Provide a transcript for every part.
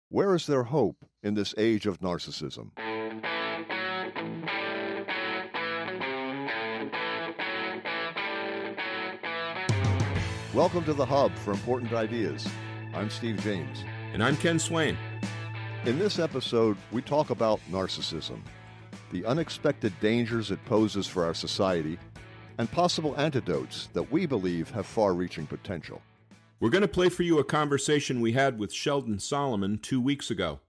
Where is there hope in this age of narcissism? Welcome to The Hub for Important Ideas. I'm Steve James. And I'm Ken Swain. In this episode, we talk about narcissism, the unexpected dangers it poses for our society, and possible antidotes that we believe have far-reaching potential. We're going to play for you a conversation we had with Sheldon Solomon 2 weeks ago.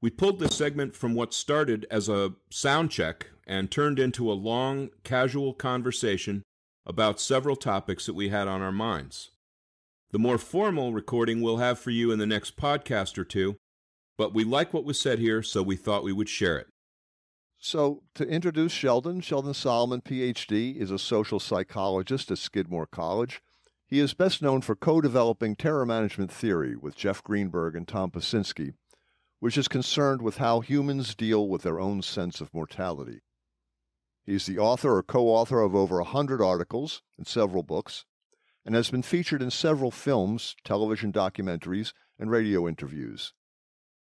We pulled this segment from what started as a sound check and turned into a long, casual conversation about several topics that we had on our minds. The more formal recording we'll have for you in the next podcast or two, but we like what was said here, so we thought we would share it. So, to introduce Sheldon Solomon, Ph.D., is a social psychologist at Skidmore College. He is best known for co-developing terror management theory with Jeff Greenberg and Tom Pasinski, which is concerned with how humans deal with their own sense of mortality. He's the author or co-author of over 100 articles and several books, and has been featured in several films, television documentaries, and radio interviews.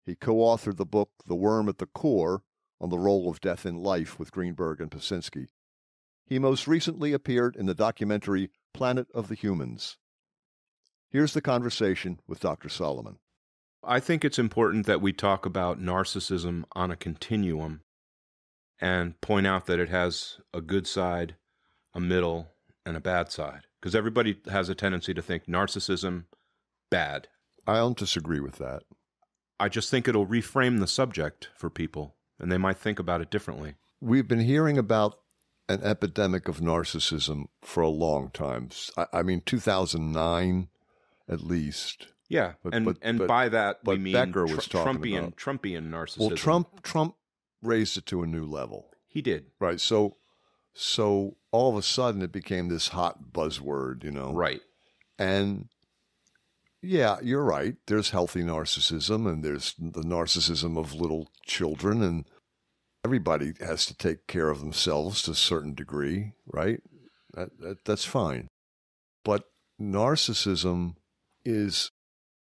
He co-authored the book The Worm at the Core on the role of death in life with Greenberg and Pasinski. He most recently appeared in the documentary Planet of the Humans. Here's the conversation with Dr. Solomon. I think it's important that we talk about narcissism on a continuum and point out that it has a good side, a middle, and a bad side. Because everybody has a tendency to think narcissism, bad. I don't disagree with that. I just think it'll reframe the subject for people, and they might think about it differently. We've been hearing about an epidemic of narcissism for a long time. I mean, 2009 at least. Yeah, and by that we mean Becker was talking Trumpian about. Trumpian narcissism. Well, Trump raised it to a new level. He did. Right. So all of a sudden it became this hot buzzword, you know. Right. And yeah, you're right. There's healthy narcissism, and there's the narcissism of little children, and everybody has to take care of themselves to a certain degree, right? That's fine. But narcissism is,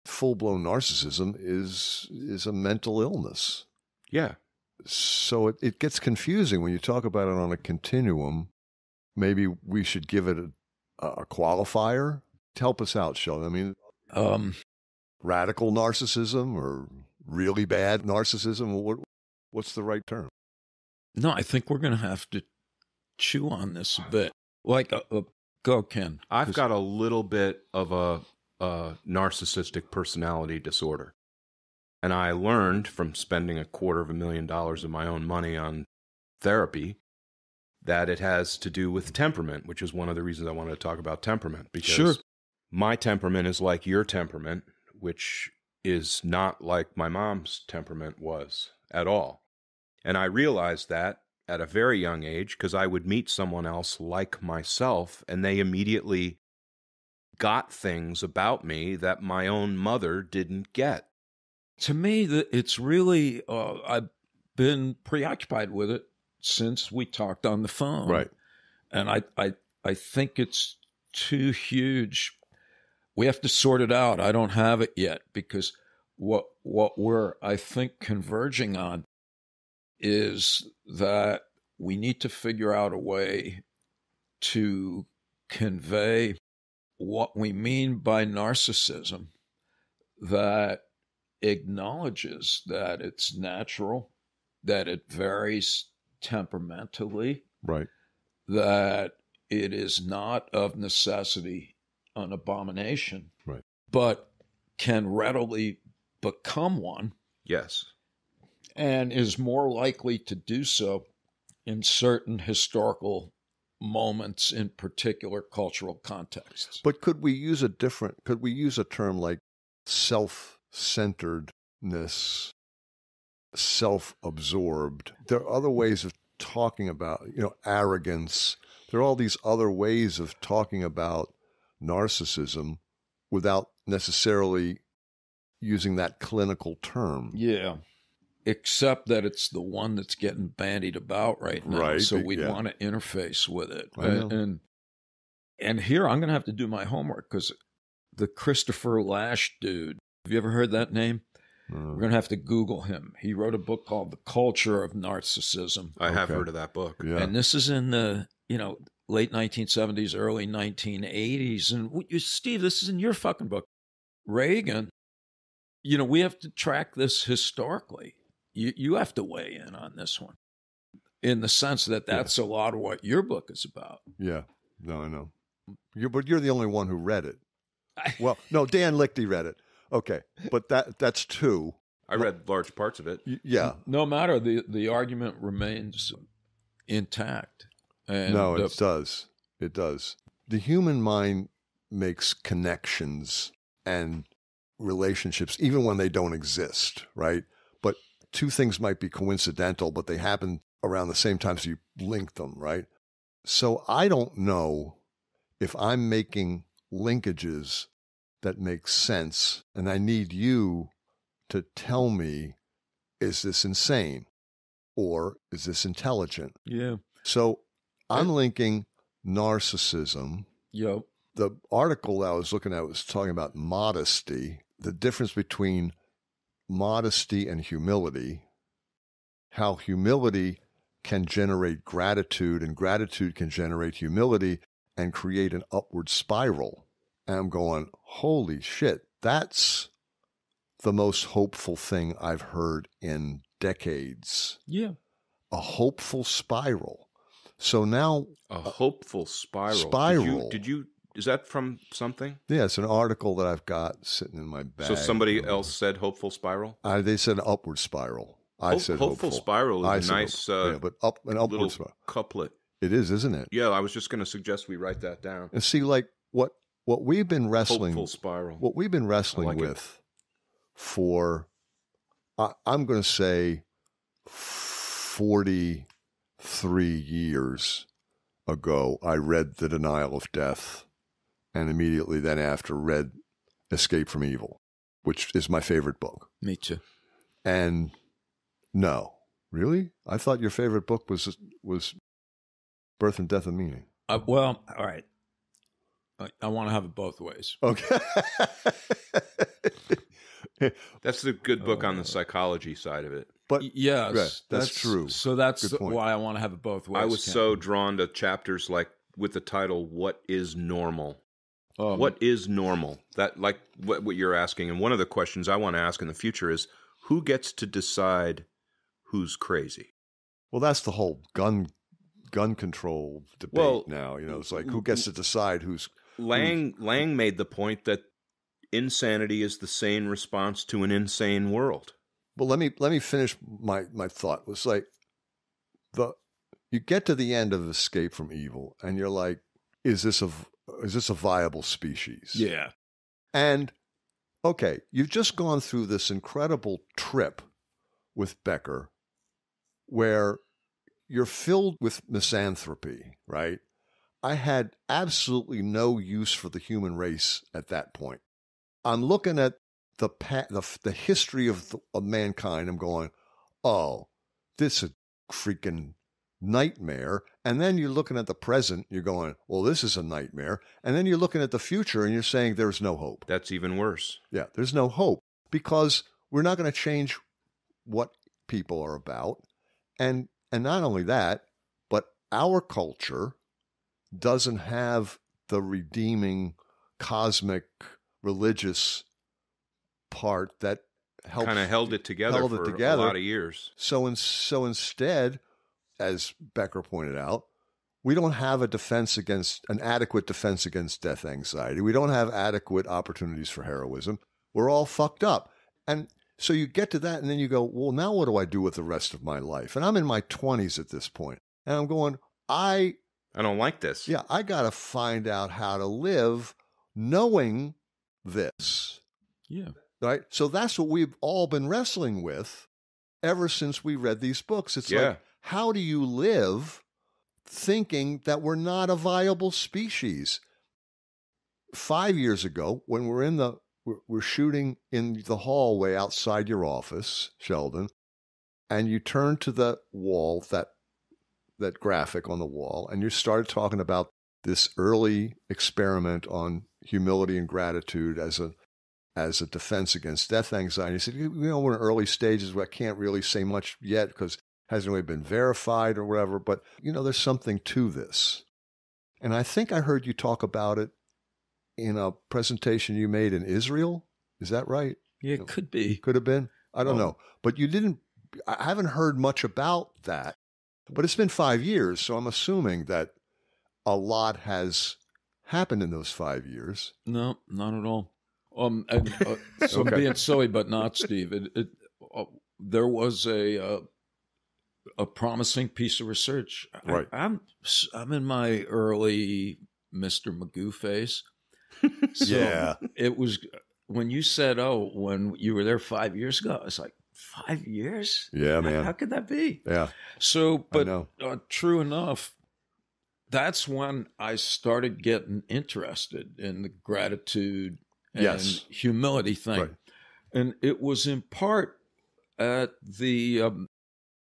full-blown narcissism is a mental illness. Yeah. So it gets confusing when you talk about it on a continuum. Maybe we should give it a qualifier. Help us out, Sheldon. I mean, radical narcissism or really bad narcissism? What's the right term? No, I think we're going to have to chew on this a bit. Like, go, Ken. I've got a little bit of a narcissistic personality disorder. And I learned from spending $250,000 of my own money on therapy that it has to do with temperament, which is one of the reasons I wanted to talk about temperament. Because my temperament is like your temperament, which is not like my mom's temperament was at all. And I realized that at a very young age because I would meet someone else like myself, and they immediately got things about me that my own mother didn't get. To me, it's really, I've been preoccupied with it since we talked on the phone. Right. And I think it's too huge. We have to sort it out. I don't have it yet because what we're, I think, converging on is that we need to figure out a way to convey what we mean by narcissism that acknowledges that it's natural, that it varies temperamentally, right, that it is not of necessity an abomination, right, but can readily become one. Yes. And is more likely to do so in certain historical moments in particular cultural contexts. But could we use a term like self-centeredness, self-absorbed? There are other ways of talking about, arrogance. There are all these other ways of talking about narcissism without necessarily using that clinical term. Yeah. Except that it's the one that's getting bandied about right now. Right. So we want to interface with it. I know. And here I'm going to have to do my homework because the Christopher Lash dude, have you ever heard that name? We're going to have to Google him. He wrote a book called The Culture of Narcissism. I have heard of that book. Yeah. And this is in the, late 1970s, early 1980s. And Steve, this is in your fucking book. Reagan, we have to track this historically. You have to weigh in on this one in the sense that that's a lot of what your book is about. Yeah. No, I know. But you're the only one who read it. Well, no, Dan Lichty read it. Okay. But that's two. I read large parts of it. Yeah. No matter, the argument remains intact. And no, it does. It does. The human mind makes connections and relationships, even when they don't exist, right? But two things might be coincidental, but they happen around the same time, so you link them, right? So I don't know if I'm making linkages that make sense, and I need you to tell me, is this insane or is this intelligent? Yeah. So I'm linking narcissism. Yep. The article I was looking at was talking about modesty, the difference between modesty and humility, how humility can generate gratitude and gratitude can generate humility and create an upward spiral. And I'm going, holy shit, that's the most hopeful thing I've heard in decades. Yeah. A hopeful spiral. So now... A hopeful spiral. Spiral. Is that from something? Yeah, it's an article that I've got sitting in my bag. So somebody else said hopeful spiral? They said upward spiral. I said hopeful spiral is a nice but an upward spiral. Couplet. It is, isn't it? Yeah, I was just going to suggest we write that down. And see, like what we've been wrestling, hopeful spiral. What we've been wrestling with for, I'm going to say, 43 years ago, I read The Denial of Death, and immediately then after read Escape from Evil, which is my favorite book. Me too. And no, really? I thought your favorite book was Birth and Death of Meaning. Well, all right. I want to have it both ways. Okay. That's a good book on the psychology side of it. But yes, right, that's true. So that's why I want to have it both ways. I was so drawn to chapters like with the title "What is Normal." What is normal? That like what you're asking, and one of the questions I want to ask in the future is, who gets to decide who's crazy? Well, that's the whole gun control debate now. It's like who gets to decide who's. Lang made the point that insanity is the sane response to an insane world. Well, let me finish my thought. It was like you get to the end of Escape from Evil, and you're like, is this a viable species? Yeah. And okay, you've just gone through this incredible trip with Becker, where you're filled with misanthropy, right? I had absolutely no use for the human race at that point. I'm looking at the history of mankind. I'm going, oh, this is a freaking nightmare. And then you're looking at the present. You're going, well, this is a nightmare. And then you're looking at the future and you're saying there's no hope. That's even worse. Yeah, there's no hope because we're not going to change what people are about. And not only that, but our culture doesn't have the redeeming cosmic religious part that helped kind of held it together for a lot of years. So instead, as Becker pointed out, we don't have an adequate defense against death anxiety. We don't have adequate opportunities for heroism. We're all fucked up. And so you get to that and then you go, well, now what do I do with the rest of my life? And I'm in my 20s at this point. And I'm going, I don't like this. Yeah, I got to find out how to live knowing this. Yeah. Right? So that's what we've all been wrestling with ever since we read these books. It's like, how do you live thinking that we're not a viable species? 5 years ago, when we're shooting in the hallway outside your office, Sheldon, and you turn to the wall, that graphic on the wall, and you started talking about this early experiment on humility and gratitude as a as a defense against death anxiety. He said, we're in early stages where I can't really say much yet because it hasn't really been verified or whatever, but, there's something to this. And I think I heard you talk about it in a presentation you made in Israel. Is that right? Yeah, it could be. Could have been. I don't know. But I haven't heard much about that. But it's been 5 years, so I'm assuming that a lot has happened in those 5 years. No, not at all. So I'm being silly, but not, Steve. There was a promising piece of research. Right. I'm in my early Mr. Magoo phase. So yeah. It was when you said, when you were there 5 years ago, I was like, 5 years? Yeah, man. How could that be? Yeah. So, but true enough, that's when I started getting interested in the gratitude and humility thing. Right. And it was in part at the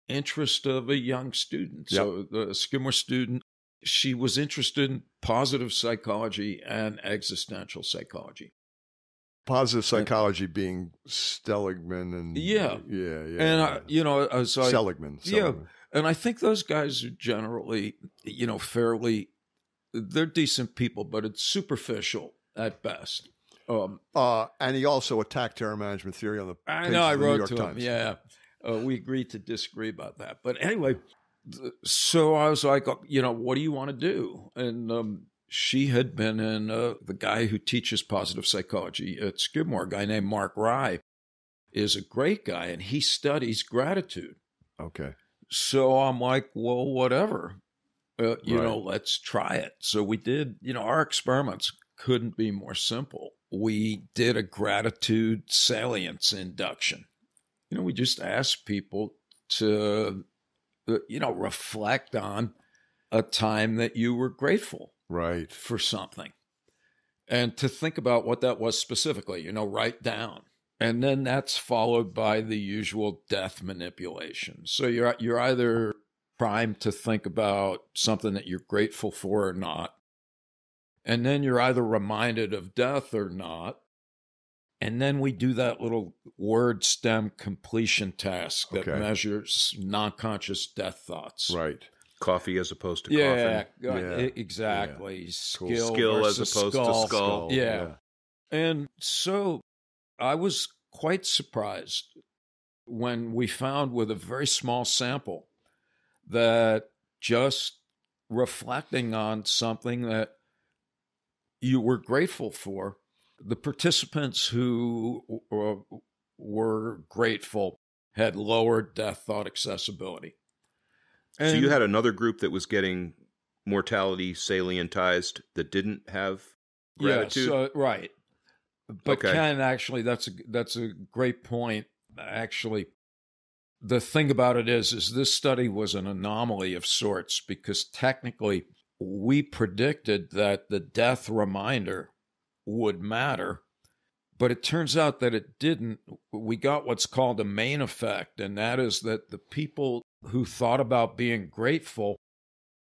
interest of a young student. Yep. So the Skidmore student, she was interested in positive psychology and existential psychology. Positive psychology being Seligman and and I was like, Seligman. And I think those guys are generally, fairly, they're decent people, but it's superficial at best. And he also attacked terror management theory on the I pages know, I of the wrote New York to Times. him. Yeah, we agreed to disagree about that. But anyway, so I was like, what do you want to do? And she had been in the guy who teaches positive psychology at Skidmore, a guy named Mark Rye, is a great guy, and he studies gratitude. Okay. So I'm like, well, whatever, let's try it. So we did, our experiments couldn't be more simple. We did a gratitude salience induction. We just asked people to, reflect on a time that you were grateful for something and to think about what that was specifically, write down. And then that's followed by the usual death manipulation. So you're either primed to think about something that you're grateful for or not. And then you're either reminded of death or not. And then we do that little word stem completion task that measures non-conscious death thoughts. Right. Coffee as opposed to coffin. Yeah, exactly. Yeah. Skill as opposed to skull. Yeah. And so I was quite surprised when we found with a very small sample that just reflecting on something that you were grateful for, the participants who were grateful had lower death thought accessibility. And so you had another group that was getting mortality salientized that didn't have gratitude? Yes, right. But Ken, actually, that's a great point. Actually, the thing about it is this study was an anomaly of sorts because technically we predicted that the death reminder would matter, but it turns out that it didn't. We got what's called a main effect, and that is that the people who thought about being grateful,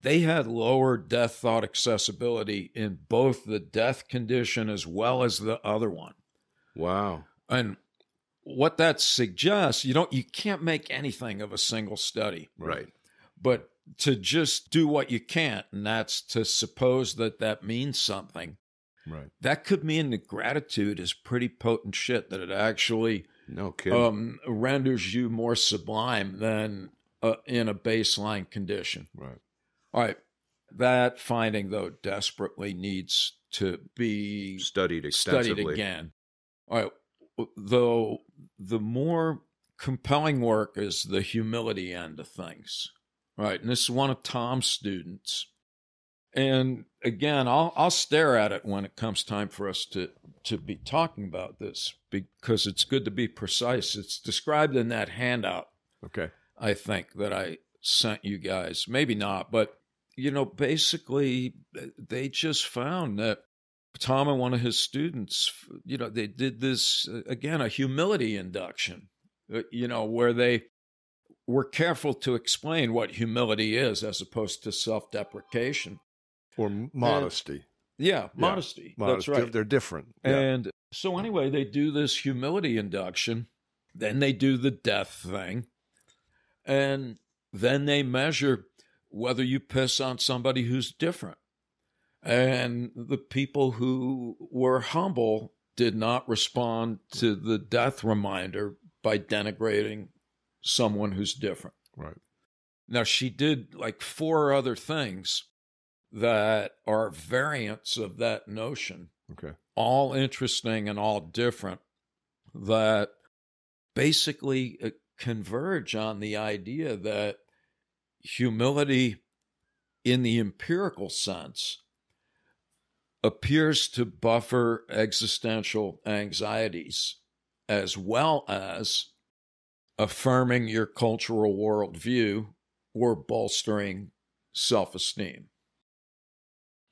they had lower death thought accessibility in both the death condition as well as the other one. Wow. And what that suggests, you can't make anything of a single study. Right. But to just do what you can't, and that's to suppose that means something. Right. That could mean that gratitude is pretty potent shit, that it actually renders you more sublime than in a baseline condition. Right. All right. That finding, though, desperately needs to be studied extensively again. All right. Though the more compelling work is the humility end of things. Right. And this is one of Tom's students. And again, I'll stare at it when it comes time for us to be talking about this, because it's good to be precise. It's described in that handout. Okay. I think that I sent you guys. Maybe not, but basically they just found that Tom and one of his students, they did this, again, a humility induction, where they were careful to explain what humility is as opposed to self-deprecation. Or modesty. Yeah, modesty. That's right. They're different. And so anyway, they do this humility induction. Then they do the death thing. And then they measure whether you piss on somebody who's different. And the people who were humble did not respond to the death reminder by denigrating someone who's different. Right. Now, she did like 4 other things that are variants of that notion. Okay. All interesting and all different, that basically converge on the idea that humility in the empirical sense appears to buffer existential anxieties as well as affirming your cultural worldview or bolstering self-esteem.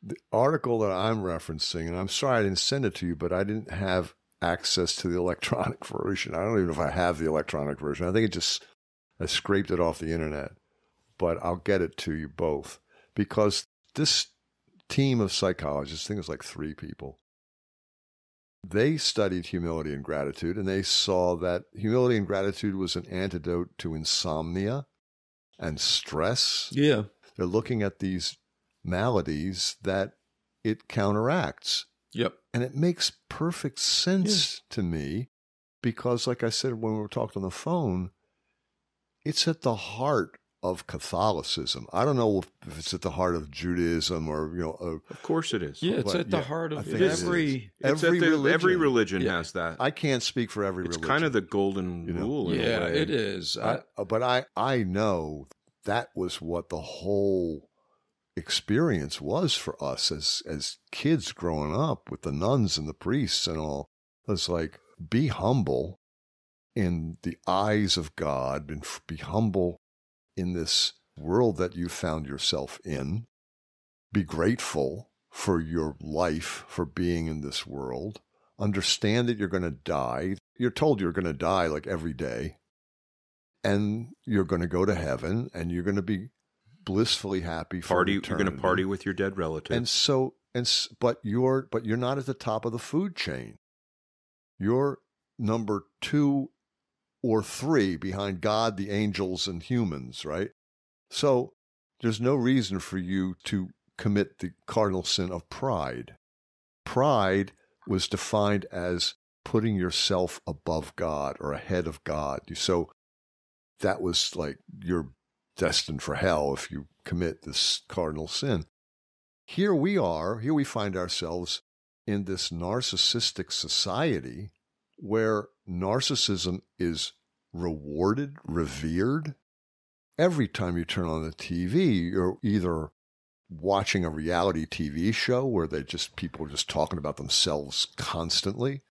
The article that I'm referencing, and I'm sorry I didn't send it to you, but I didn't have access to the electronic version. I don't even know if I have the electronic version. I think I scraped it off the internet, but I'll get it to you both, because this team of psychologists, I think it was like 3 people, they studied humility and gratitude, and they saw that humility and gratitude was an antidote to insomnia and stress. Yeah. They're looking at these maladies that it counteracts. Yep. And it makes perfect sense to me, because like I said when we were talking on the phone, it's at the heart of Catholicism. I don't know if it's at the heart of Judaism or, of course it is. Yeah, it's at the heart of every religion. Every religion Yeah. has that. I can't speak for every It's religion. kind of the golden rule in a way. It is. But I know that was what the whole experience was for us as kids growing up with the nuns and the priests and all. It's like, be humble in the eyes of God, and be humble in this world that you found yourself in. Be grateful for your life, for being in this world. Understand that you're going to die. You're told you're going to die like every day, and you're going to go to heaven, and you're going to be blissfully happy for eternity. You're going to party with your dead relatives. But you're not at the top of the food chain. You're number 2 or 3 behind God, the angels, and humans, right? So there's no reason for you to commit the cardinal sin of pride. Pride was defined as putting yourself above God or ahead of God. So that was like, you're destined for hell if you commit this cardinal sin. Here we find ourselves in this narcissistic society where narcissism is rewarded, revered. Every time you turn on the TV, you're either watching a reality TV show where people are just talking about themselves constantly.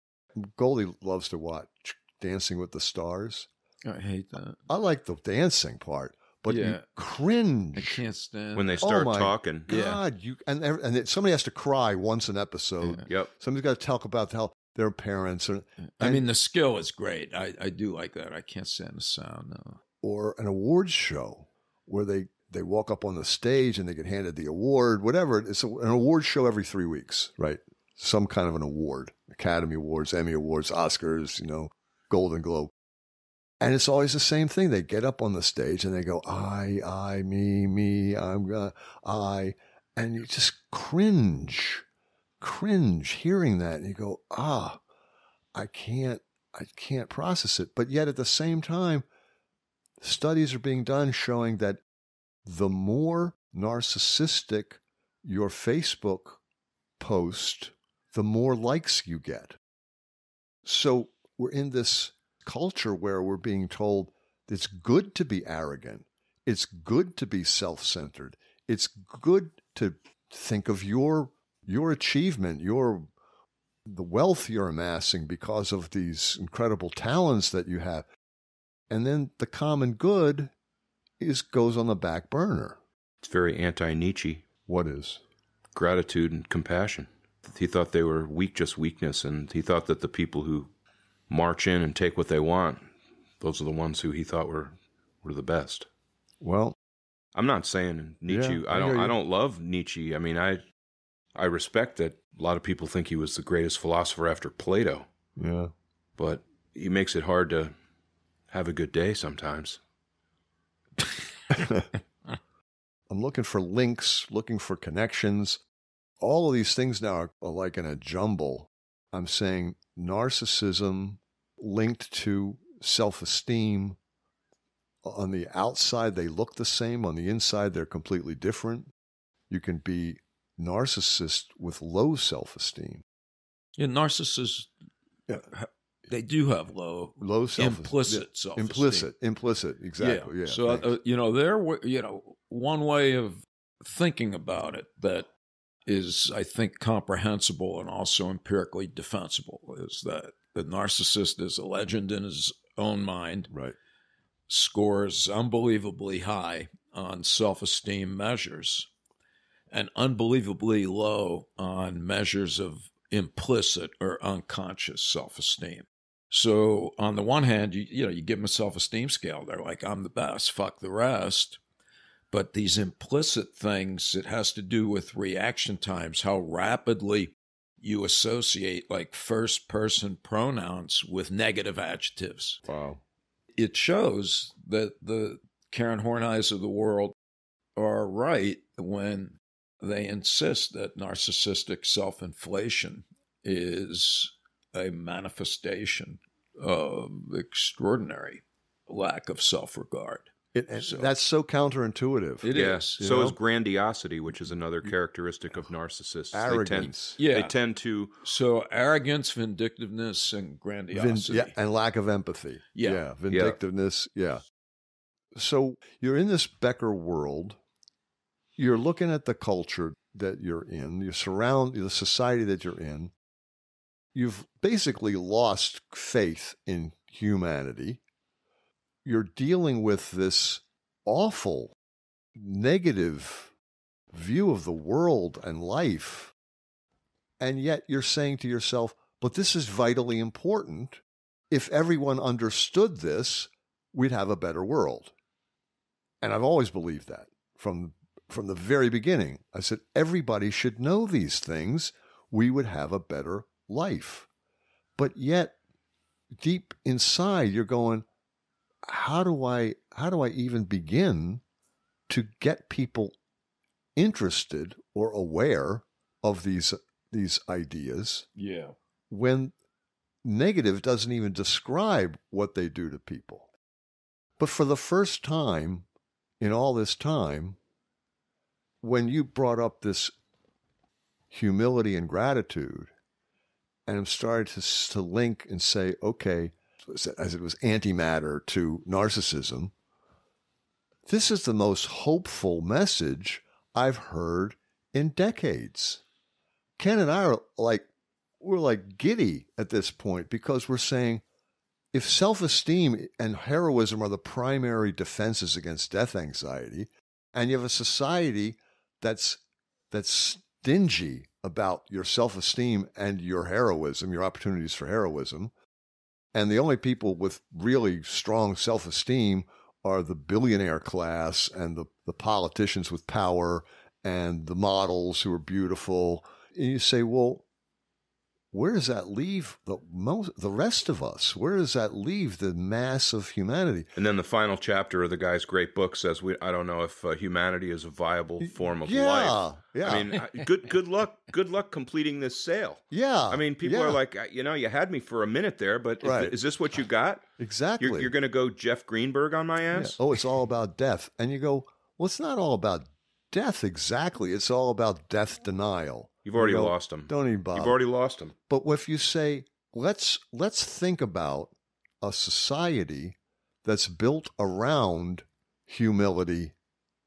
Goldie loves to watch Dancing with the Stars. I hate that. I like the dancing part, but you cringe. I can't stand when they start talking. God, and somebody has to cry once an episode. Yep. Somebody's got to talk about how their parents are. I mean, the skill is great. I do like that. I can't stand the sound, no. Or an awards show where they walk up on the stage and they get handed the award, whatever. It's an award show every 3 weeks, right? Some kind of an award. Academy Awards, Emmy Awards, Oscars, Golden Globe. And it's always the same thing. They get up on the stage and they go, I, me, I'm gonna, I. And you just cringe hearing that. And you go, I can't process it. But yet at the same time, studies are being done showing that the more narcissistic your Facebook post, the more likes you get. So we're in this culture where we're being told it's good to be arrogant. It's good to be self-centered. It's good to think of your achievement, the wealth you're amassing because of these incredible talents that you have. And then the common good goes on the back burner. It's very anti-Nietzsche. What is? Gratitude and compassion. He thought they were just weakness, and he thought that the people who march in and take what they want, those are the ones who he thought were the best. Well, I'm not saying Nietzsche. Yeah, I don't love Nietzsche. I mean, I respect that a lot of people think he was the greatest philosopher after Plato. Yeah. But he makes it hard to have a good day sometimes. I'm looking for links, looking for connections. All of these things now are like in a jumble. I'm saying narcissism linked to self-esteem. On the outside, they look the same. On the inside, they're completely different. You can be narcissist with low self-esteem. Yeah, narcissists, they do have low self-esteem. implicit self-esteem. Implicit, exactly. Yeah. So, one way of thinking about it that is, I think, comprehensible and also empirically defensible is that the narcissist is a legend in his own mind. Right. Scores unbelievably high on self-esteem measures and unbelievably low on measures of implicit or unconscious self-esteem. So on the one hand, you give them a self-esteem scale. They're like, I'm the best, fuck the rest. But these implicit things, it has to do with reaction times, how rapidly you associate like first-person pronouns with negative adjectives. Wow. It shows that the Karen Horneys of the world are right when they insist that narcissistic self-inflation is a manifestation of extraordinary lack of self-regard. That's so counterintuitive. It is. So is grandiosity, which is another characteristic of narcissists. Arrogance. They tend to... So arrogance, vindictiveness, and grandiosity. And lack of empathy. Yeah. Vindictiveness. Yeah. So you're in this Becker world. You're looking at the culture that you're in. You surround the society that you're in. You've basically lost faith in humanity. You're dealing with this awful, negative view of the world and life. And yet you're saying to yourself, but this is vitally important. If everyone understood this, we'd have a better world. And I've always believed that from the very beginning. I said, everybody should know these things. We would have a better life. But yet, deep inside, you're going, how do I even begin to get people interested or aware of these ideas? Yeah. When negative doesn't even describe what they do to people. But for the first time in all this time, when you brought up this humility and gratitude, and I'm starting to link and say, okay, as it was antimatter to narcissism, this is the most hopeful message I've heard in decades. Ken and I we're like giddy at this point because we're saying if self-esteem and heroism are the primary defenses against death anxiety, and you have a society that's stingy about your self-esteem and your heroism, your opportunities for heroism, and the only people with really strong self-esteem are the billionaire class and the politicians with power and the models who are beautiful. And you say, well, where does that leave the rest of us? Where does that leave the mass of humanity? And then the final chapter of the guy's great book says, I don't know if humanity is a viable form of life. Yeah. I mean, good luck completing this sale. Yeah. I mean, people are like, you had me for a minute there, but is this what you got? Exactly. You're going to go Jeff Greenberg on my ass? Yeah. Oh, it's all about death. And you go, well, it's not all about death exactly. It's all about death denial. You've already lost him. Don't even bother. You've already lost him. But if you say, let's think about a society that's built around humility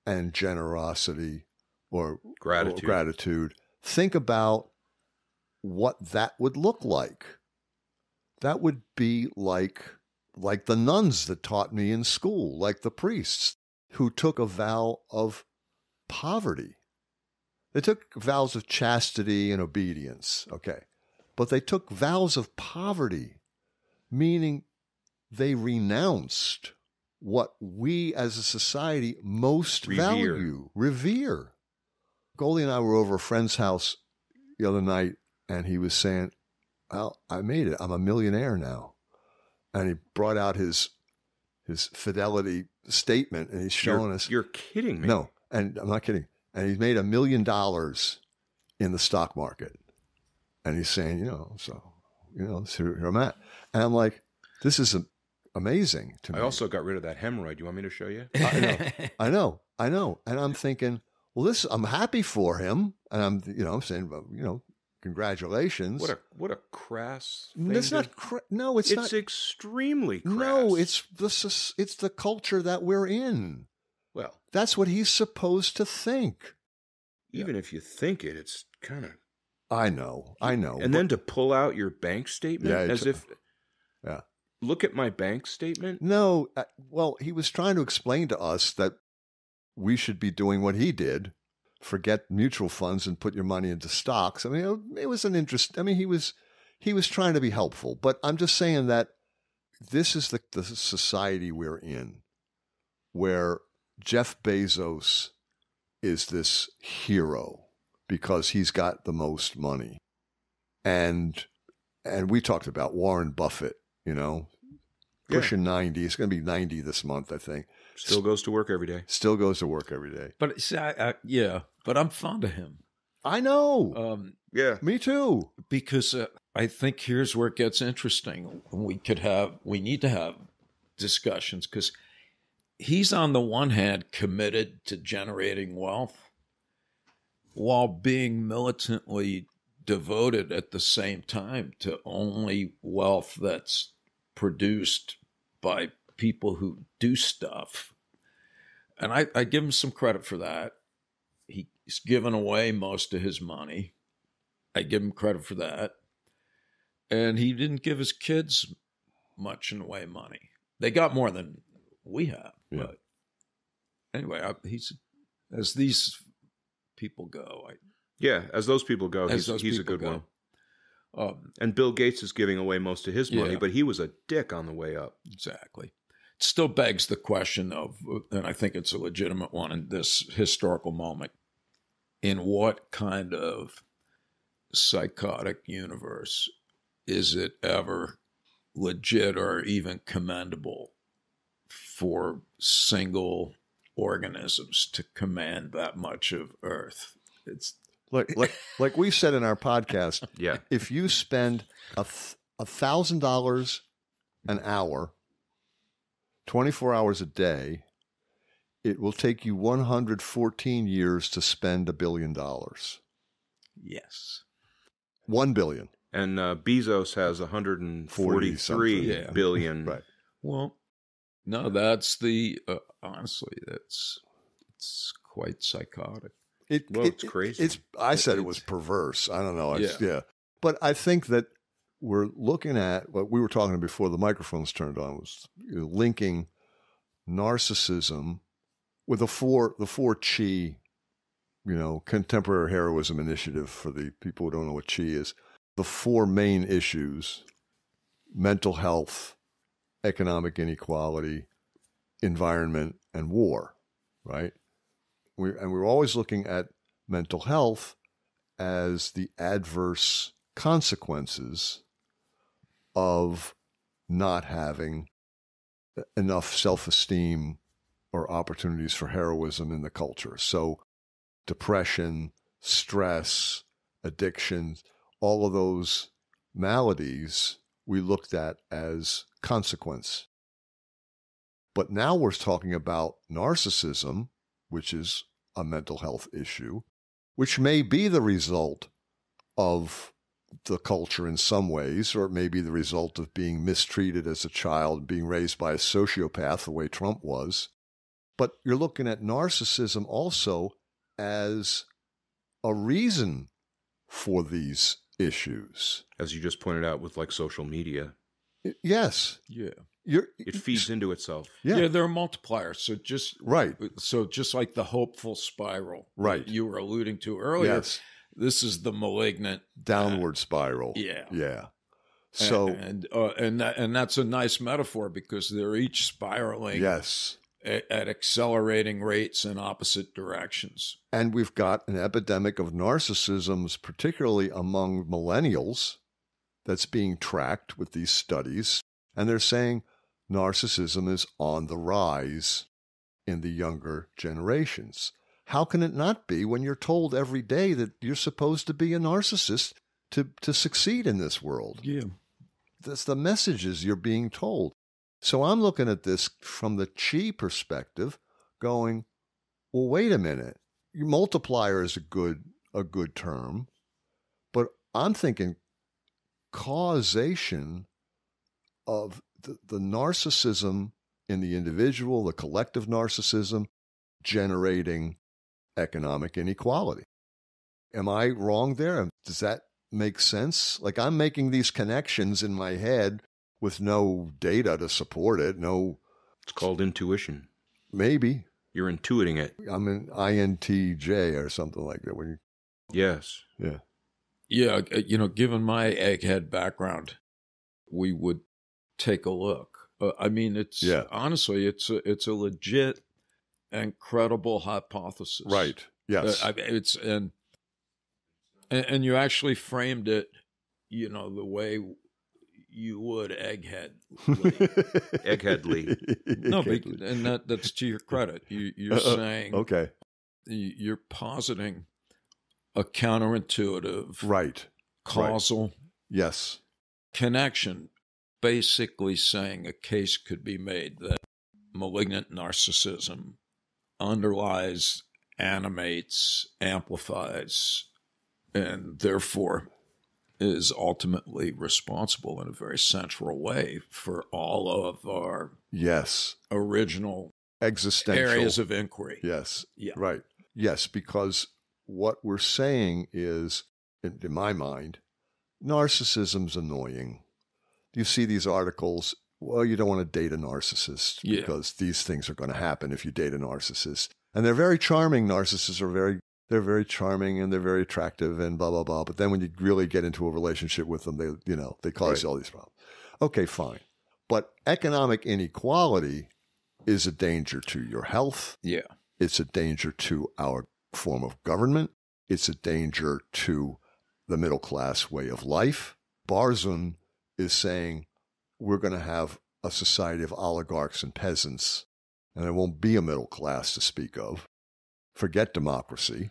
and generosity or gratitude, think about what that would look like. That would be like the nuns that taught me in school, like the priests who took a vow of poverty. They took vows of chastity and obedience, okay. But they took vows of poverty, meaning they renounced what we as a society most revere. Goldie and I were over a friend's house the other night, and he was saying, well, I made it. I'm a millionaire now. And he brought out his Fidelity statement, and he's showing us. You're kidding me. No, and I'm not kidding. And he's made $1 million in the stock market. And he's saying, so here I'm at. And I'm like, this is amazing to me. I also got rid of that hemorrhoid. You want me to show you? I know. And I'm thinking, well, I'm happy for him. And I'm saying, congratulations. What a crass thing. It's not. No, it's not. It's extremely crass. No, it's the culture that we're in. Well, that's what he's supposed to think. Even if you think it, it's kind of. I know. And then to pull out your bank statement yeah. Look at my bank statement. No, well, he was trying to explain to us that we should be doing what he did. Forget mutual funds and put your money into stocks. I mean, it was an interest. I mean, he was trying to be helpful, but I'm just saying that this is the society we're in, where Jeff Bezos is this hero because he's got the most money. And we talked about Warren Buffett, pushing 90. He's going to be 90 this month, I think. Still goes to work every day. But see, but I'm fond of him. I know. Yeah. Me too. Because I think here's where it gets interesting. We need to have discussions because he's on the one hand committed to generating wealth while being militantly devoted at the same time to only wealth that's produced by people who do stuff. And I give him some credit for that. He's given away most of his money. I give him credit for that. And he didn't give his kids much in the way of money. They got more than we have. Yeah. But anyway, as these people go. As those people go, he's a good one. And Bill Gates is giving away most of his money, but he was a dick on the way up. Exactly. It still begs the question of, and I think it's a legitimate one in this historical moment, in what kind of psychotic universe is it ever legit or even commendable for single organisms to command that much of Earth? It's like we said in our podcast. Yeah. If you spend $1,000 an hour, 24 hours a day, it will take you 114 years to spend $1 billion. Yes. 1 billion. And Bezos has 143 billion. Right. Well, no, that's honestly, it's quite psychotic. It's crazy. I said it was perverse. I don't know. Yeah. But I think that we're looking at what we were talking before the microphones turned on was linking narcissism with the four chi, contemporary heroism initiative for the people who don't know what chi is. The four main issues: mental health, economic inequality, environment, and war, right? We're always looking at mental health as the adverse consequences of not having enough self-esteem or opportunities for heroism in the culture. So depression, stress, addiction, all of those maladies we looked at as consequence. But now we're talking about narcissism, which is a mental health issue, which may be the result of the culture in some ways, or it may be the result of being mistreated as a child, being raised by a sociopath the way Trump was. But you're looking at narcissism also as a reason for these issues. As you just pointed out with social media. Yes. Yeah. It feeds into itself. Yeah, they're multipliers. So just like the hopeful spiral, right, you were alluding to earlier. Yes. This is the malignant downward spiral. Yeah. So and that's a nice metaphor because they're each spiraling. Yes. at accelerating rates in opposite directions. And we've got an epidemic of narcissisms, particularly among millennials, that's being tracked with these studies. And they're saying narcissism is on the rise in the younger generations. How can it not be when you're told every day that you're supposed to be a narcissist to succeed in this world? Yeah. That's the messages you're being told. So I'm looking at this from the chi perspective, going, well, wait a minute. Your multiplier is a good term, but I'm thinking causation of the narcissism in the individual, the collective narcissism, generating economic inequality. Am I wrong there? Does that make sense? Like, I'm making these connections in my head with no data to support it. No. It's called intuition. Maybe. You're intuiting it. I'm an INTJ or something like that. When Yes. Yeah. Yeah, given my egghead background, we would take a look. I mean, honestly, it's a legit and credible hypothesis. Right. Yes. And you actually framed it, the way you would Egghead Lee. Egghead Lee. No, and that's to your credit. You're saying, okay, you're positing a counterintuitive, right, causal, yes, connection, basically saying a case could be made that malignant narcissism underlies, animates, amplifies, and therefore is ultimately responsible in a very central way for all of our original existential areas of inquiry. Yes. Yeah. Right. Yes, because what we're saying is, in my mind, narcissism's annoying. You see these articles, well, you don't want to date a narcissist because these things are going to happen if you date a narcissist. And they're very charming. Narcissists are they're very charming and they're very attractive and blah, blah, blah. But then when you really get into a relationship with them, they cause you all these problems. Okay, fine. But economic inequality is a danger to your health. Yeah. It's a danger to our form of government. It's a danger to the middle class way of life. Barzun is saying we're going to have a society of oligarchs and peasants, and there won't be a middle class to speak of. Forget democracy.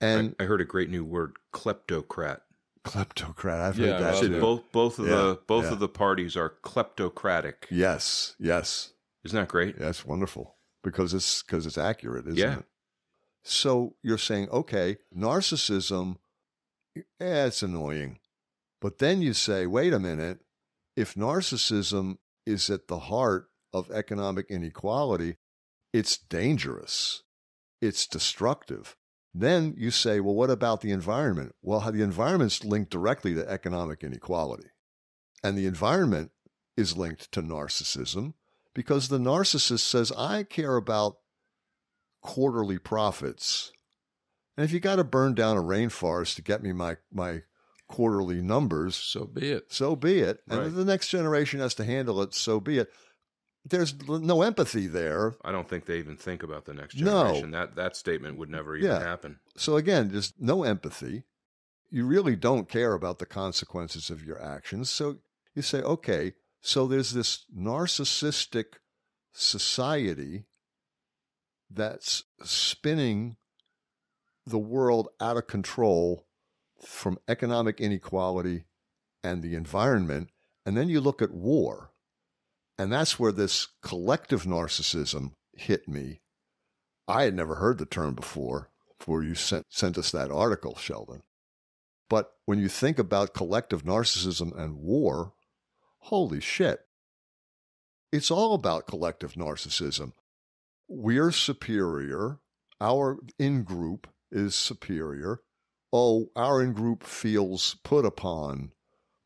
And I heard a great new word, kleptocrat. Kleptocrat. I've heard that too. Both of the parties are kleptocratic. Yes. Isn't that great? That's wonderful because it's accurate, isn't it? So you're saying, okay, narcissism, it's annoying. But then you say, wait a minute, if narcissism is at the heart of economic inequality, it's dangerous. It's destructive. Then you say, well, what about the environment? Well, the environment's linked directly to economic inequality. And the environment is linked to narcissism because the narcissist says, I care about quarterly profits. And if you got to burn down a rainforest to get me my quarterly numbers, so be it. So be it. And Right. if the next generation has to handle it, so be it. There's no empathy there. I don't think they even think about the next generation. No. That statement would never even happen. So again, there's no empathy. You really don't care about the consequences of your actions. So you say, okay, so there's this narcissistic society that's spinning the world out of control from economic inequality and the environment. And then you look at war. And that's where this collective narcissism hit me. I had never heard the term before you sent us that article, Sheldon. But when you think about collective narcissism and war, holy shit. It's all about collective narcissism. We're superior. Our in-group is superior. Oh, our in-group feels put upon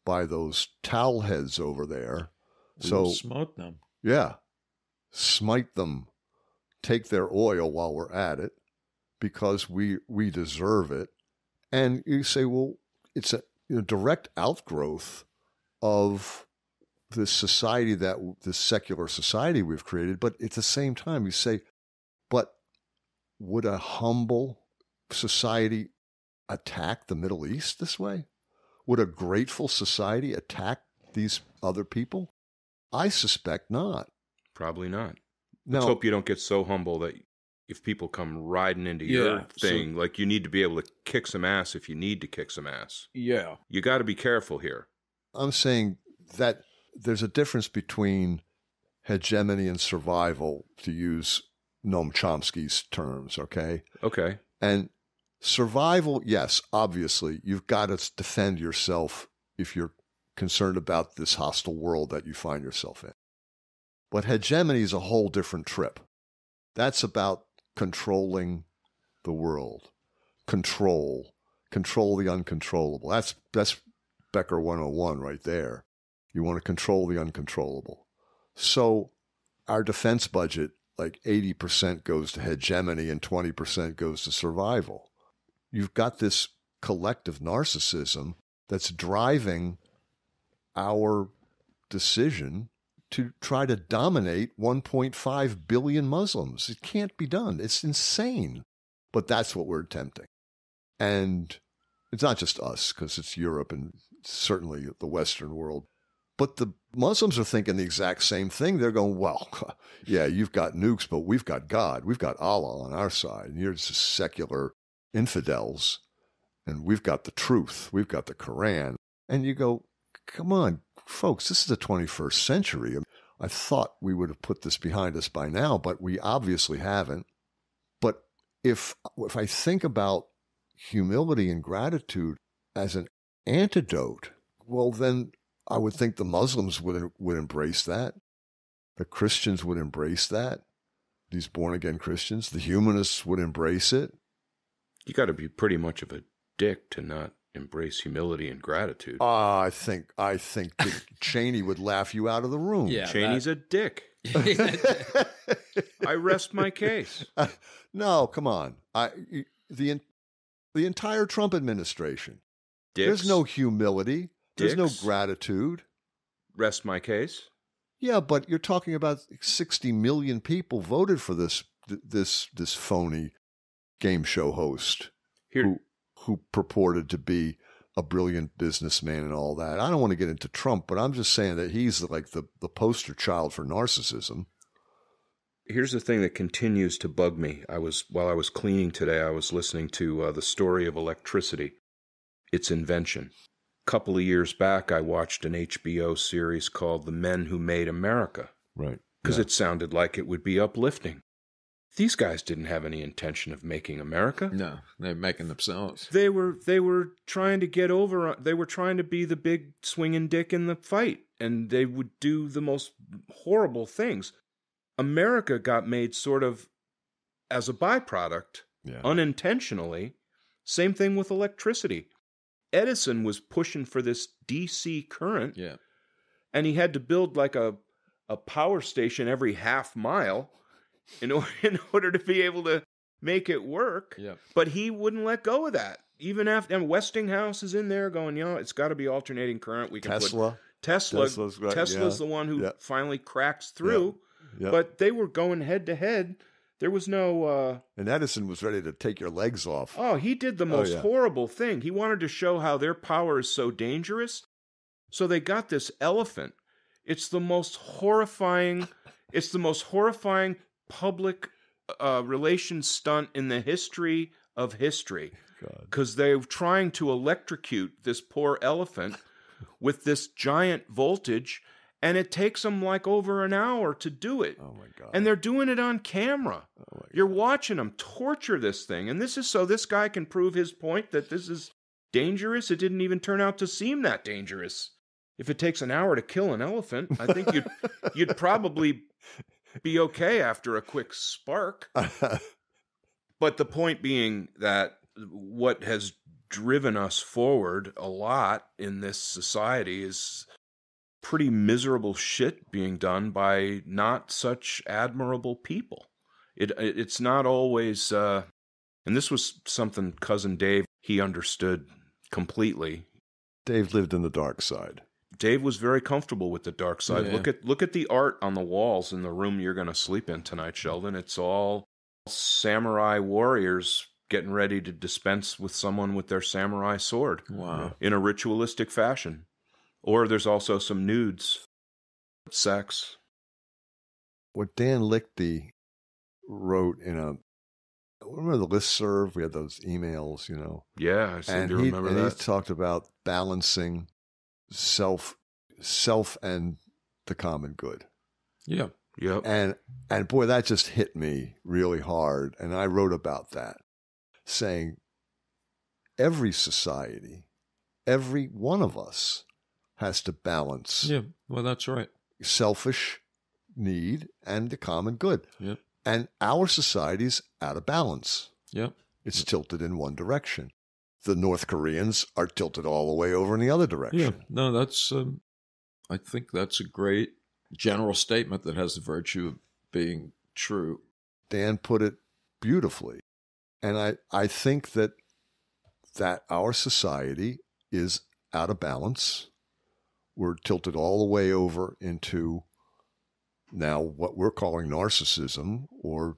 by those towel heads over there. So smote them. Yeah. Smite them. Take their oil while we're at it because we deserve it. And you say, well, it's a direct outgrowth of this society, this secular society we've created. But at the same time, you say, but would a humble society attack the Middle East this way? Would a grateful society attack these other people? I suspect not. Probably not. Now, Let's hope you don't get so humble that if people come riding into your thing, like you need to be able to kick some ass if you need to kick some ass. Yeah. You got to be careful here. I'm saying that there's a difference between hegemony and survival, to use Noam Chomsky's terms, okay? Okay. And survival, yes, obviously, you've got to defend yourself if you're concerned about this hostile world that you find yourself in. But hegemony is a whole different trip. That's about controlling the world. Control the uncontrollable. That's Becker 101 right there. You want to control the uncontrollable. So our defense budget, like 80% goes to hegemony and 20% goes to survival. You've got this collective narcissism that's driving our decision to try to dominate 1.5 billion Muslims. It can't be done. It's insane. But that's what we're attempting. And it's not just us, because it's Europe and certainly the Western world. But the Muslims are thinking the exact same thing. They're going, well, yeah, you've got nukes, but we've got God. We've got Allah on our side. And you're just secular infidels. And we've got the truth. We've got the Quran. And you go, come on, folks, this is the 21st century. I thought we would have put this behind us by now, but we obviously haven't. But if I think about humility and gratitude as an antidote, well, then I would think the Muslims would embrace that. The Christians would embrace that. These born-again Christians, the humanists would embrace it. You got to be pretty much of a dick to not embrace humility and gratitude. I think Dick Cheney would laugh you out of the room. Yeah, Cheney's a dick. I rest my case. No, come on. The entire Trump administration. Dicks. There's no humility. There's no Dicks. gratitude. Rest my case. Yeah, but you're talking about 60 million people voted for this phony game show host Here, who purported to be a brilliant businessman and all that. I don't want to get into Trump, but I'm just saying that he's like the poster child for narcissism. here's the thing that continues to bug me. While I was cleaning today, I was listening to the story of electricity, its invention. A couple of years back, I watched an HBO series called The Men Who Made America. Right. Because it sounded like it would be uplifting. These guys didn't have any intention of making America. No, they're making themselves. They were trying to get over. They were trying to be the big swinging dick in the fight, and they would do the most horrible things. America got made sort of as a byproduct, unintentionally. Same thing with electricity. Edison was pushing for this DC current, and he had to build like a power station every half mile in order to be able to make it work. Yeah. But he wouldn't let go of that. Even after, and Westinghouse is in there going, it's got to be alternating current. We can Tesla. Tesla's the one who finally cracks through. Yeah. But they were going head to head. There was no... and Edison was ready to take your legs off. Oh, he did the most horrible thing. He wanted to show how their power is so dangerous. So they got this elephant. It's the most horrifying public relations stunt in the history of history. Because they're trying to electrocute this poor elephant with this giant voltage, and it takes them like over an hour to do it. Oh, my God. And they're doing it on camera. Oh, my You're watching them torture this thing. And this is so this guy can prove his point that this is dangerous. It didn't even turn out to seem that dangerous. If it takes an hour to kill an elephant, I think you'd probably be okay after a quick spark. But the point being that what has driven us forward a lot in this society is pretty miserable shit being done by not such admirable people. It's not always, and this was something Cousin Dave, he understood completely. Dave lived in the dark side. Dave was very comfortable with the dark side. Yeah. Look at the art on the walls in the room you're going to sleep in tonight, Sheldon. It's all samurai warriors getting ready to dispense with someone with their samurai sword. Wow. In a ritualistic fashion. Or there's also some nudes, sex. What Dan Lichty wrote in remember the listserv? We had those emails, you know. Yeah, I seem to remember that. He talked about balancing self and the common good. Yeah. Yep. And boy, that just hit me really hard. And I wrote about that, saying every society, every one of us has to balance. Yeah. Well, that's right. Selfish need and the common good. Yep. And our society's out of balance. Yep. It's tilted in one direction. The North Koreans are tilted all the way over in the other direction. Yeah. No, that's, I think that's a great general statement that has the virtue of being true. Dan put it beautifully. And I think that our society is out of balance. We're tilted all the way over into now what we're calling narcissism or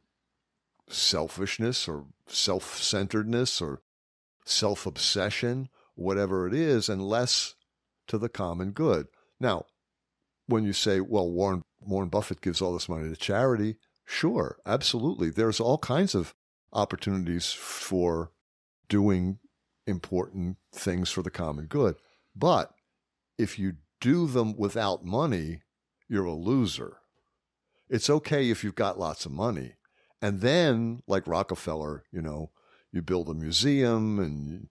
selfishness or self-centeredness or self-obsession, whatever it is, and less to the common good. Now, when you say, well, Warren Buffett gives all this money to charity, sure, absolutely. There's all kinds of opportunities for doing important things for the common good. But if you do them without money, you're a loser. It's okay if you've got lots of money. And then, like Rockefeller, you know, you build a museum and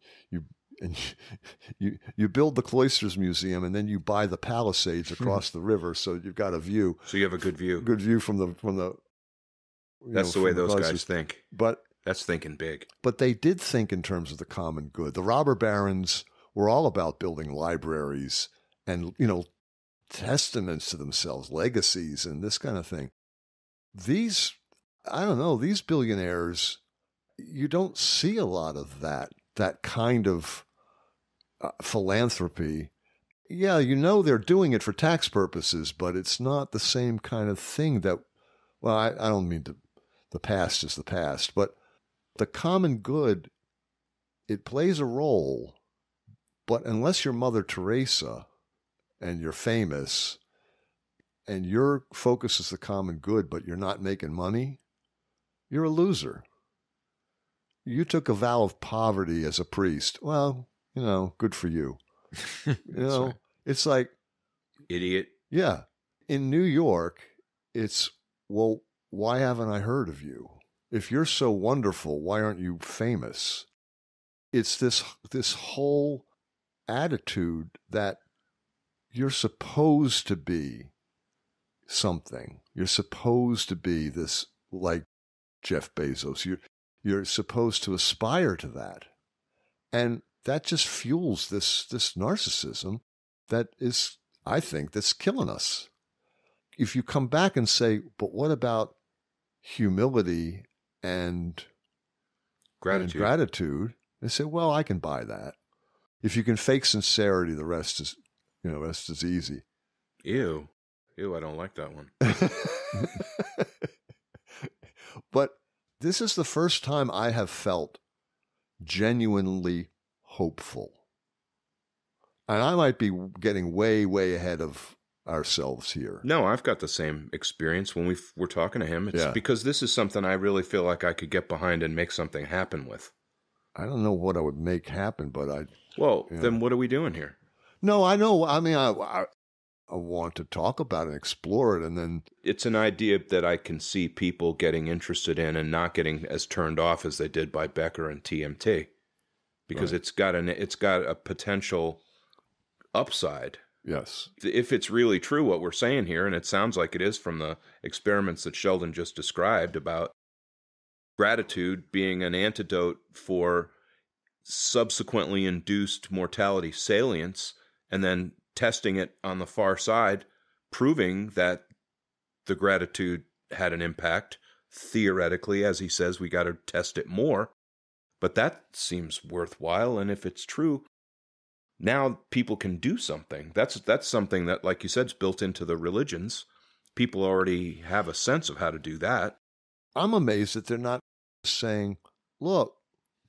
you build the Cloisters Museum, and then you buy the Palisades across the river, so you've got a view. So you have a good view. Good view from the. That's the way those guys think. But that's thinking big. But they did think in terms of the common good. The robber barons were all about building libraries and, you know, testaments to themselves, legacies, and this kind of thing. These, I don't know, these billionaires, you don't see a lot of that kind of philanthropy. Yeah, you know they're doing it for tax purposes, but it's not the same kind of thing that, well, I don't mean the past is the past, but the common good, it plays a role, but unless you're Mother Teresa and you're famous and your focus is the common good, but you're not making money, you're a loser. You took a vow of poverty as a priest. Well, you know, good for you. You know, right. It's like, idiot. Yeah. In New York, it's, well, why haven't I heard of you? If you're so wonderful, why aren't you famous? It's this whole attitude that you're supposed to be something. You're supposed to be this, like Jeff Bezos. You're supposed to aspire to that. And that just fuels this narcissism that is, I think, that's killing us. If you come back and say, but what about humility and gratitude, they say, well, I can buy that. If you can fake sincerity, the rest is easy. Ew, I don't like that one. But this is the first time I have felt genuinely hopeful. And I might be getting way, way ahead of ourselves here. No, I've got the same experience when we were talking to him. It's because this is something I really feel like I could get behind and make something happen with. I don't know what I would make happen, but then what are we doing here? No, I know. I mean, I want to talk about it and explore it, and then it's an idea that I can see people getting interested in and not getting as turned off as they did by Becker and TMT, because it's got a potential upside. Yes, if it's really true what we're saying here, and it sounds like it is from the experiments that Sheldon just described about gratitude being an antidote for subsequently induced mortality salience, and then testing it on the far side, proving that the gratitude had an impact. Theoretically, as he says, we got to test it more. But that seems worthwhile, and if it's true, Now people can do something. That's something that, like you said, is built into the religions. People already have a sense of how to do that. I'm amazed that they're not saying, look,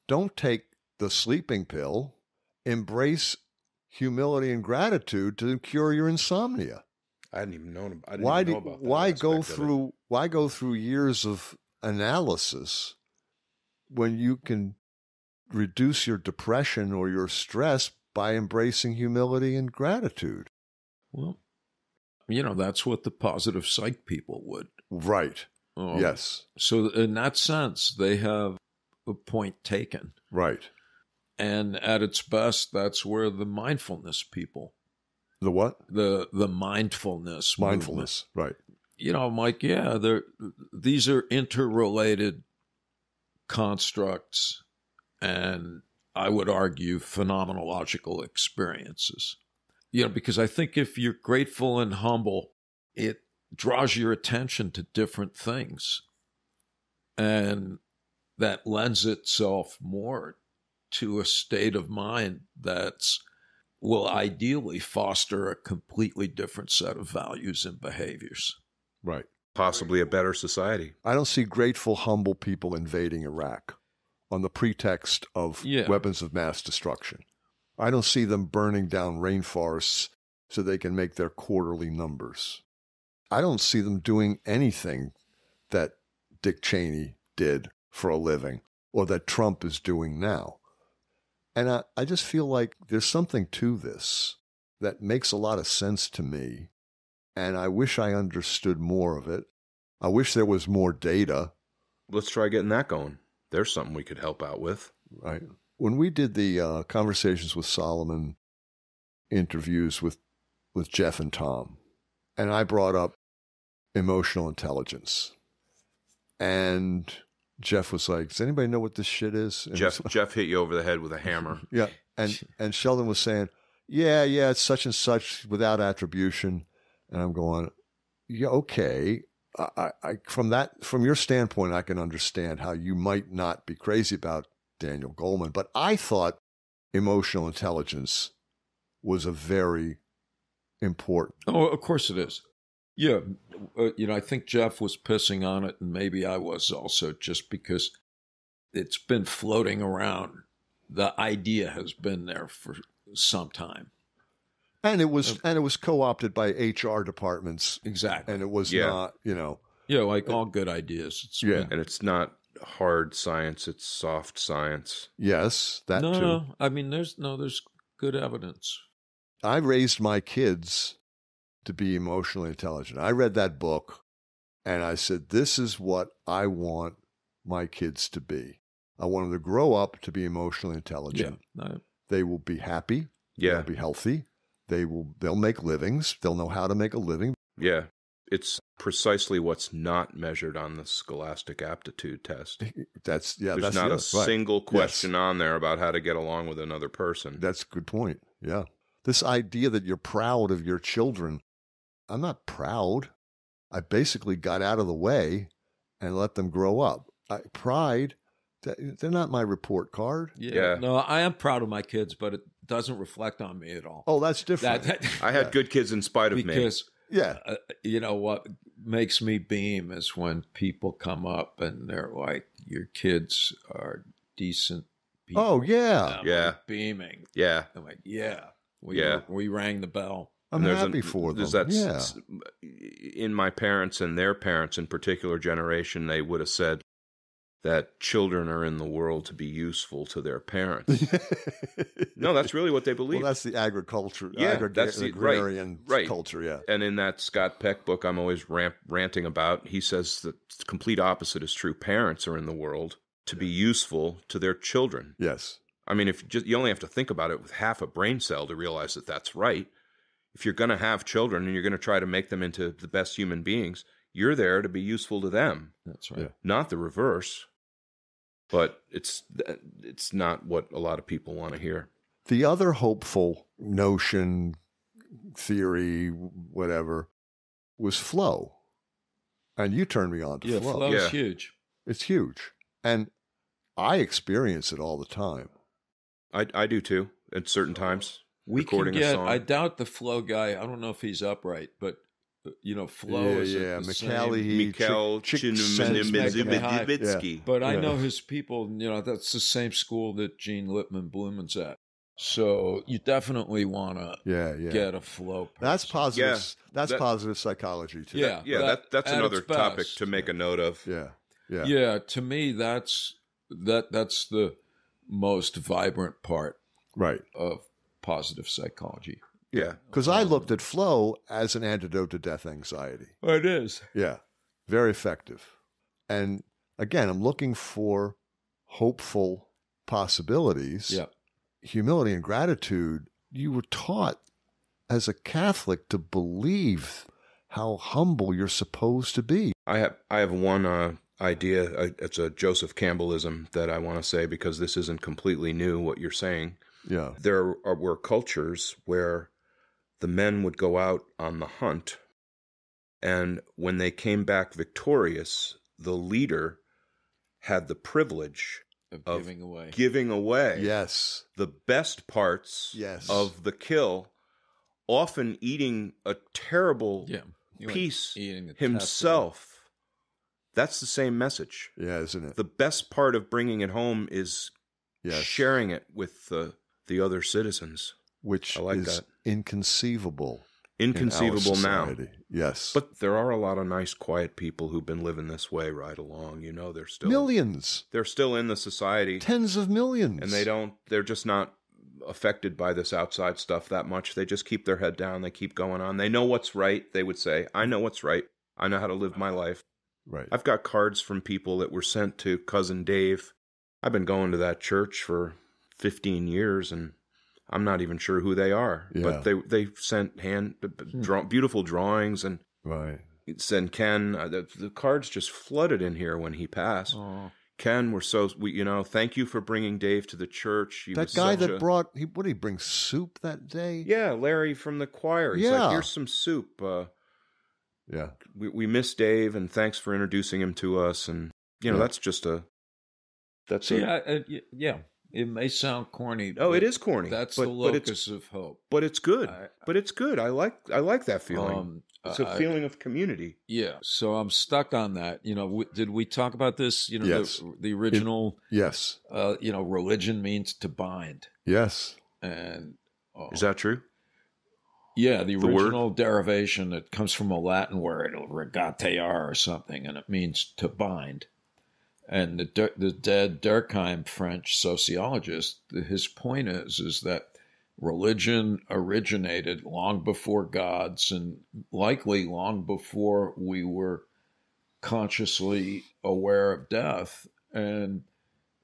don't take the sleeping pill, embrace humility and gratitude to cure your insomnia. I didn't even know about that. Why go through years of analysis when you can reduce your depression or your stress by embracing humility and gratitude? Well, that's what the positive psych people would. Right. Yes. So in that sense, they have a point taken. Right. And at its best, that's where the mindfulness people. The what? The mindfulness. Mindfulness, movement. right. Mike, these are interrelated constructs, and I would argue phenomenological experiences. Because I think if you're grateful and humble, it draws your attention to different things. And that lends itself more to a state of mind that will ideally foster a completely different set of values and behaviors. Right. Possibly a better society. I don't see grateful, humble people invading Iraq on the pretext of weapons of mass destruction. I don't see them burning down rainforests so they can make their quarterly numbers. I don't see them doing anything that Dick Cheney did for a living or that Trump is doing now. And I just feel like there's something to this that makes a lot of sense to me. And I wish I understood more of it. I wish there was more data. Let's try getting that going. There's something we could help out with. Right. When we did the Conversations with Solomon interviews with Jeff and Tom, and I brought up emotional intelligence, and Jeff was like, does anybody know what this shit is? And Jeff hit you over the head with a hammer. Yeah. And Sheldon was saying, yeah, it's such and such without attribution. And I'm going, yeah, okay. From your standpoint, I can understand how you might not be crazy about Daniel Goleman, but I thought emotional intelligence was a very important. Oh, of course it is. Yeah. I think Jeff was pissing on it, and maybe I was also, just because it's been floating around. The idea has been there for some time. And it was co-opted by HR departments. Exactly. And it was not, like all good ideas. And it's not hard science, it's soft science. Yes, that too. No, I mean, there's good evidence. I raised my kids to be emotionally intelligent. I read that book and I said, this is what I want my kids to be. I want them to grow up to be emotionally intelligent. Yeah. They will be happy. Yeah. They'll be healthy. They'll make livings. They'll know how to make a living. Yeah. It's precisely what's not measured on the Scholastic Aptitude Test. There's not a single question on there about how to get along with another person. That's a good point. Yeah. This idea that you're proud of your children. I'm not proud. I basically got out of the way and let them grow up. Pride, they're not my report card. Yeah. No, I am proud of my kids, but it doesn't reflect on me at all. Oh, that's different. I had good kids in spite of me. Because, yeah. What makes me beam is when people come up and they're like, your kids are decent people. Oh, yeah. Yeah. Like beaming. Yeah. I'm like, yeah. We rang the bell. I'm happy for them. In my parents and their parents in particular generation, they would have said that children are in the world to be useful to their parents. No, that's really what they believe. Well, that's the agriculture, that's the agrarian culture, yeah. And in that Scott Peck book I'm always ranting about, he says that the complete opposite is true. Parents are in the world to be useful to their children. Yes. I mean, you only have to think about it with half a brain cell to realize that that's right. If you're going to have children and you're going to try to make them into the best human beings, you're there to be useful to them. That's right. Yeah. Not the reverse. But it's not what a lot of people want to hear. The other hopeful notion, theory, whatever, was flow. And you turned me on to flow. Flow is huge. It's huge. And I experience it all the time. I do too, at certain times. We recording can get. a song. I doubt the Flo guy. I don't know if he's upright, but Flo is the McCallie, Mikhail Chinmadzivitsky. But I know his people. That's the same school that Gene Lippman Blumen's at. So you definitely want to get a Flo person. That's positive. That's positive psychology too. That's another topic to make a note of. Yeah. To me, that's the most vibrant part, of positive psychology. Yeah, because I looked at flow as an antidote to death anxiety. It is. Yeah, very effective. And again, I'm looking for hopeful possibilities. Yeah. Humility and gratitude. You were taught as a Catholic to believe how humble you're supposed to be. I have one idea. It's a Joseph Campbellism that I want to say, because this isn't completely new, what you're saying. Yeah. There were cultures where the men would go out on the hunt, and when they came back victorious, the leader had the privilege of giving away the best parts of the kill, often eating a terrible piece himself. That's the same message. Yeah, isn't it? The best part of bringing it home is sharing it with the other citizens. Which is that. Inconceivable now. Yes. But there are a lot of nice, quiet people who've been living this way right along. They're still millions. They're still in the society. Tens of millions. And they're just not affected by this outside stuff that much. They just keep their head down. They keep going on. They know what's right. They would say, I know what's right. I know how to live my life. Right. I've got cards from people that were sent to Cousin Dave. I've been going to that church for 15 years, and I'm not even sure who they are, but they sent beautiful drawings, and send Ken. The cards just flooded in here when he passed. Oh. Ken, thank you for bringing Dave to the church. That guy that brought, what did he bring, soup that day? Yeah, Larry from the choir. He's like, here's some soup. We miss Dave, and thanks for introducing him to us. And that's just It may sound corny. Oh, it is corny. That's the locus of hope. But it's good. I like that feeling. It's a feeling of community. Yeah. So I'm stuck on that. Did we talk about this? Yes. The original. Yes. Religion means to bind. Yes. And is that true? Yeah, the original derivation, it comes from a Latin word, regatear or something, and it means to bind. And the dead Durkheim, French sociologist, his point is that religion originated long before gods, and likely long before we were consciously aware of death. And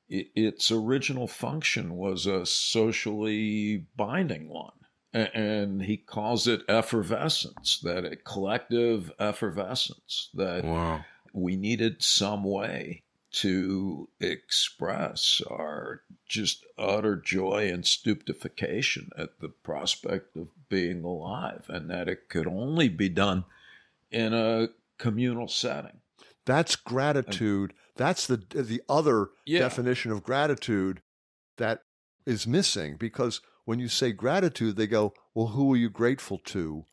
its original function was a socially binding one. And he calls it effervescence, that a collective effervescence, that we needed some way to express our just utter joy and stupefaction at the prospect of being alive, and that it could only be done in a communal setting. That's gratitude. That's the other definition of gratitude that is missing, because when you say gratitude, they go, well, who are you grateful to?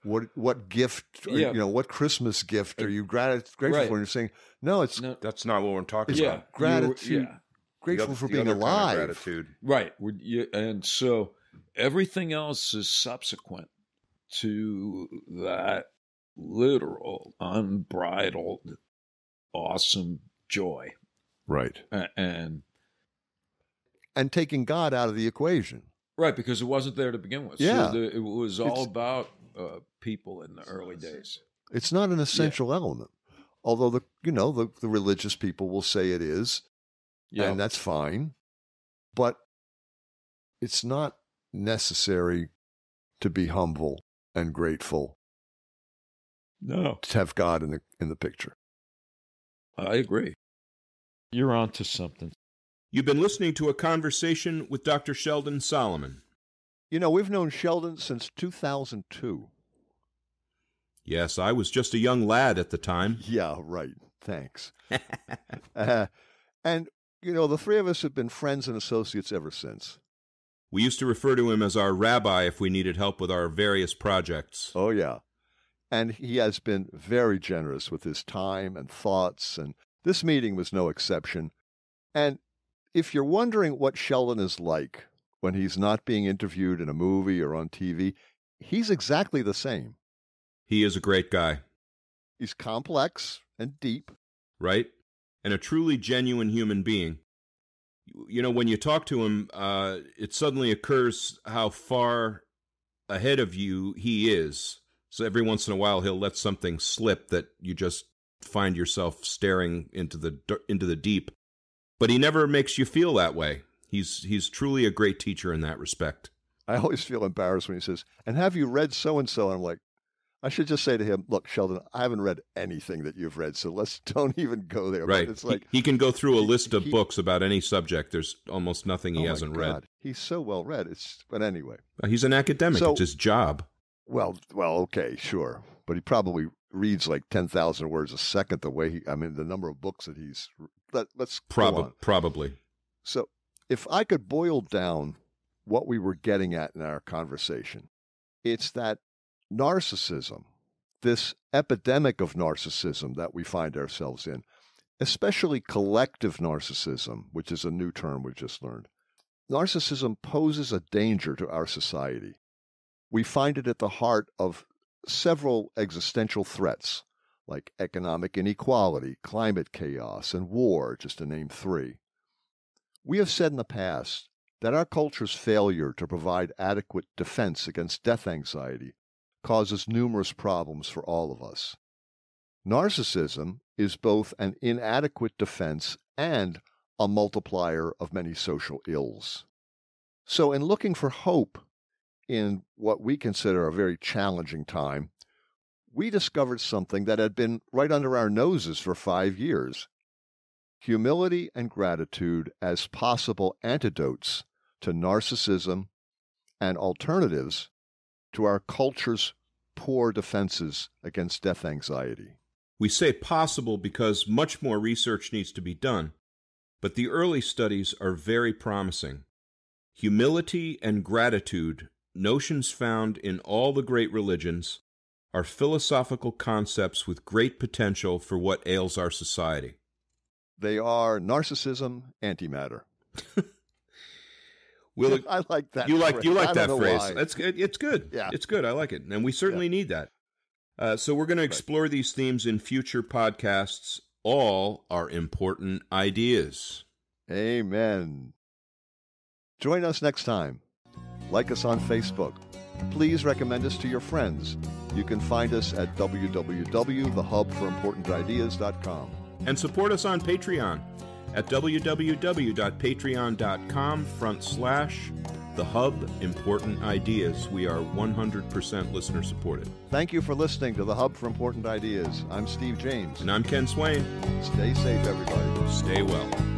What gift, what Christmas gift are you grateful for? And you're saying, no, that's not what we're talking about. Gratitude, grateful for being alive. Kind of gratitude. Right. And so everything else is subsequent to that literal, unbridled, awesome joy. Right. And taking God out of the equation. Right, because it wasn't there to begin with. Yeah. So it was all about people in the early days. It's not an essential element, although the religious people will say it is, and that's fine. But it's not necessary to be humble and grateful. No, to have God in the picture. I agree. You're onto something. You've been listening to a conversation with Dr. Sheldon Solomon. We've known Sheldon since 2002. Yes, I was just a young lad at the time. Yeah, right. Thanks. And, the three of us have been friends and associates ever since. We used to refer to him as our rabbi if we needed help with our various projects. Oh, yeah. And he has been very generous with his time and thoughts, and this meeting was no exception. And if you're wondering what Sheldon is like when he's not being interviewed in a movie or on TV, he's exactly the same. He is a great guy. He's complex and deep. Right? And a truly genuine human being. You know, when you talk to him, it suddenly occurs how far ahead of you he is. So every once in a while, he'll let something slip that you just find yourself staring into the deep. But he never makes you feel that way. He's truly a great teacher in that respect. I always feel embarrassed when he says, "And have you read so-and-so?" And I'm like, I should just say to him, "Look, Sheldon, I haven't read anything that you've read, so let's don't even go there." Right. But it's like he can go through a list of books about any subject. There's almost nothing he hasn't read. He's so well read. But anyway. He's an academic. It's his job. Well, okay, sure. But he probably reads like 10,000 words a second the way the number of books that he's... Let's go on. Probably. So if I could boil down what we were getting at in our conversation, it's that narcissism, this epidemic of narcissism that we find ourselves in, especially collective narcissism, which is a new term we just learned, narcissism poses a danger to our society. We find it at the heart of several existential threats, like economic inequality, climate chaos, and war, just to name three. We have said in the past that our culture's failure to provide adequate defense against death anxiety causes numerous problems for all of us. Narcissism is both an inadequate defense and a multiplier of many social ills. So in looking for hope in what we consider a very challenging time, we discovered something that had been right under our noses for 5 years: humility and gratitude as possible antidotes to narcissism and alternatives to our culture's poor defenses against death anxiety. We say possible because much more research needs to be done, but the early studies are very promising. Humility and gratitude, notions found in all the great religions, are philosophical concepts with great potential for what ails our society. They are narcissism antimatter. I like that. You like that phrase. Why. That's good. It's good. Yeah. It's good. I like it, and we certainly need that. So we're going to explore these themes in future podcasts. All are important ideas. Amen. Join us next time. Like us on Facebook. Please recommend us to your friends. You can find us at www.thehubforimportantideas.com. And support us on Patreon at www.patreon.com/thehubimportantideas. We are 100% listener supported. Thank you for listening to The Hub for Important Ideas. I'm Steve James. And I'm Ken Swain. Stay safe, everybody. Stay well.